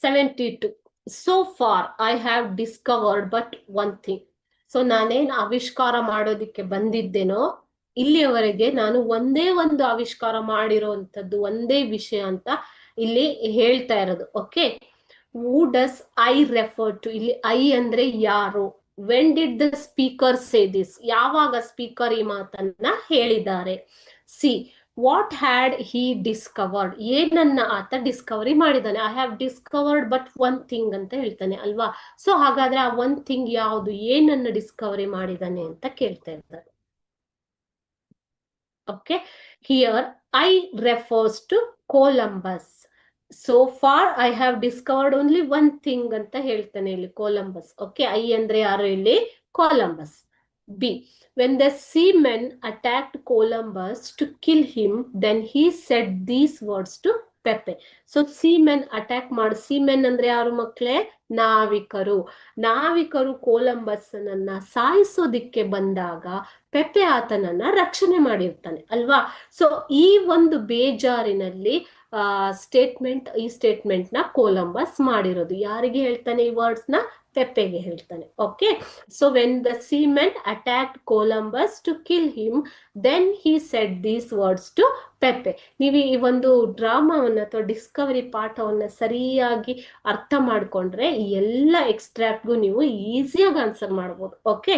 72. So far I have discovered but one thing. So ನಾನೇನ್ ಆವಿಷ್ಕಾರ ಮಾಡೋದಿಕ್ಕೆ ಬಂದಿದ್ದೇನೋ ಇಲ್ಲಿಯವರೆಗೆ ನಾನು ಒಂದೇ ಒಂದು ಆವಿಷ್ಕಾರ ಮಾಡಿರೋಂಥದ್ದು ಒಂದೇ ವಿಷಯ ಅಂತ ಇಲ್ಲಿ ಹೇಳ್ತಾ ಇರೋದು. Okay, who does I refer to? ಇಲ್ಲಿ ಐ ಅಂದ್ರೆ ಯಾರು. When did the speaker say this? ಯಾವಾಗ ಸ್ಪೀಕರ್ ಈ ಮಾತನ್ನ ಹೇಳಿದ್ದಾರೆ? See, what had he discovered? ಏನನ್ನ ಆತ ಡಿಸ್ಕವರಿ ಮಾಡಿದಾನೆ? I have discovered but one thing ಅಂತ ಹೇಳ್ತಾನೆ ಅಲ್ವಾ. ಸೊ ಹಾಗಾದ್ರೆ ಆ ಒನ್ ಥಿಂಗ್ ಯಾವುದು, ಏನನ್ನ ಡಿಸ್ಕವರಿ ಮಾಡಿದಾನೆ ಅಂತ ಕೇಳ್ತಾ ಇದ್ದಾರೆ. Okay, here I refers to Columbus. So far I have discovered only one thing ಅಂತ ಹೇಳ್ತಾನೆ ಇಲ್ಲಿ ಕೊಲಂಬಸ್. ಓಕೆ, ಐ ಅಂದ್ರೆ ಯಾರು ಇಲ್ಲಿ? Columbus. B, when the seamen attacked Columbus to kill him, then he said these words to Pepe. So seamen attack ಮಾಡಿ, seamen ಅಂದ್ರೆ ಯಾರು ಮಕ್ಕಳೇ? ನಾವಿಕರು. ನಾವಿಕರು ಕೊಲಂಬಸ್ ನನ್ನ ಸಾಯಿಸೋದಿಕ್ಕೆ ಬಂದಾಗ ಪೆಪೆ ಆತನನ್ನ ರಕ್ಷಣೆ ಮಾಡಿರ್ತಾನೆ ಅಲ್ವಾ. ಸೊ ಈ ಒಂದು ಬೇಜಾರಿನಲ್ಲಿ ಈ ಸ್ಟೇಟ್ಮೆಂಟ್ ನ ಕೊಲಂಬಸ್ ಮಾಡಿರೋದು. ಯಾರಿಗೆ ಹೇಳ್ತಾನೆ ಈ ವರ್ಡ್ಸ್ ನ? ಪೆಪ್ಪೆಗೆ ಹೇಳ್ತಾನೆ. Okay, so when the seamen attacked Columbus to kill him, then he said these words to Pepe. ನೀವು ಈ ಒಂದು ಡ್ರಾಮಾವನ್ನ ಅಥವಾ ಡಿಸ್ಕವರಿ ಪಾಠವನ್ನ ಸರಿಯಾಗಿ ಅರ್ಥ ಮಾಡ್ಕೊಂಡ್ರೆ ಈ ಎಲ್ಲ ಎಕ್ಸ್ಟ್ರಾಕ್ಟ್ಗೂ ನೀವು ಈಸಿಯಾಗಿ ಆನ್ಸರ್ ಮಾಡ್ಬೋದು. Okay,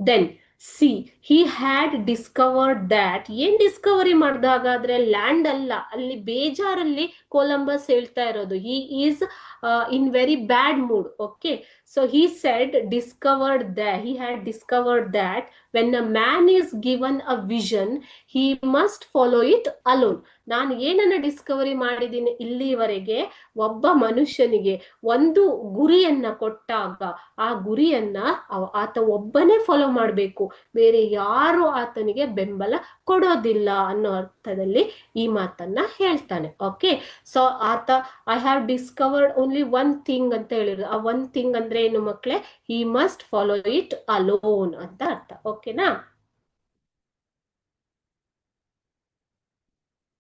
then see, he had discovered that. ಏನ್ ಡಿಸ್ಕವರಿ ಮಾಡ್ದ? ಹಾಗಾದ್ರೆ ಲ್ಯಾಂಡ್ ಅಲ್ಲ, ಅಲ್ಲಿ ಬೇಜಾರಲ್ಲಿ ಕೊಲಂಬಸ್ ಹೇಳ್ತಾ ಇರೋದು. He is in very bad mood. Okay, so he said he had discovered that when a man is given a vision, he must follow it alone. ನಾನು ಏನನ್ನ ಡಿಸ್ಕವರಿ ಮಾಡಿದ್ದೀನಿ ಇಲ್ಲಿವರೆಗೆ? ಒಬ್ಬ ಮನುಷ್ಯನಿಗೆ ಒಂದು ಗುರಿಯನ್ನ ಕೊಟ್ಟಾಗ ಆ ಗುರಿಯನ್ನ ಆತ ಒಬ್ಬನೇ ಫಾಲೋ ಮಾಡಬೇಕು, ಬೇರೆ ಯಾರು ಆತನಿಗೆ ಬೆಂಬಲ ಕೊಡೋದಿಲ್ಲ ಅನ್ನೋ ಅರ್ಥದಲ್ಲಿ ಈ ಮಾತನ್ನ ಹೇಳ್ತಾನೆ. ಓಕೆ, ಸೊ ಆತ I have discovered only one thing ಅಂತ ಹೇಳಿದ್ರು. ಆ ಒನ್ ಥಿಂಗ್ ಅಂದ್ರೆ ಏನು ಮಕ್ಕಳೇ? He must follow it alone ಅಂತ ಅರ್ಥ. ಓಕೆನಾ?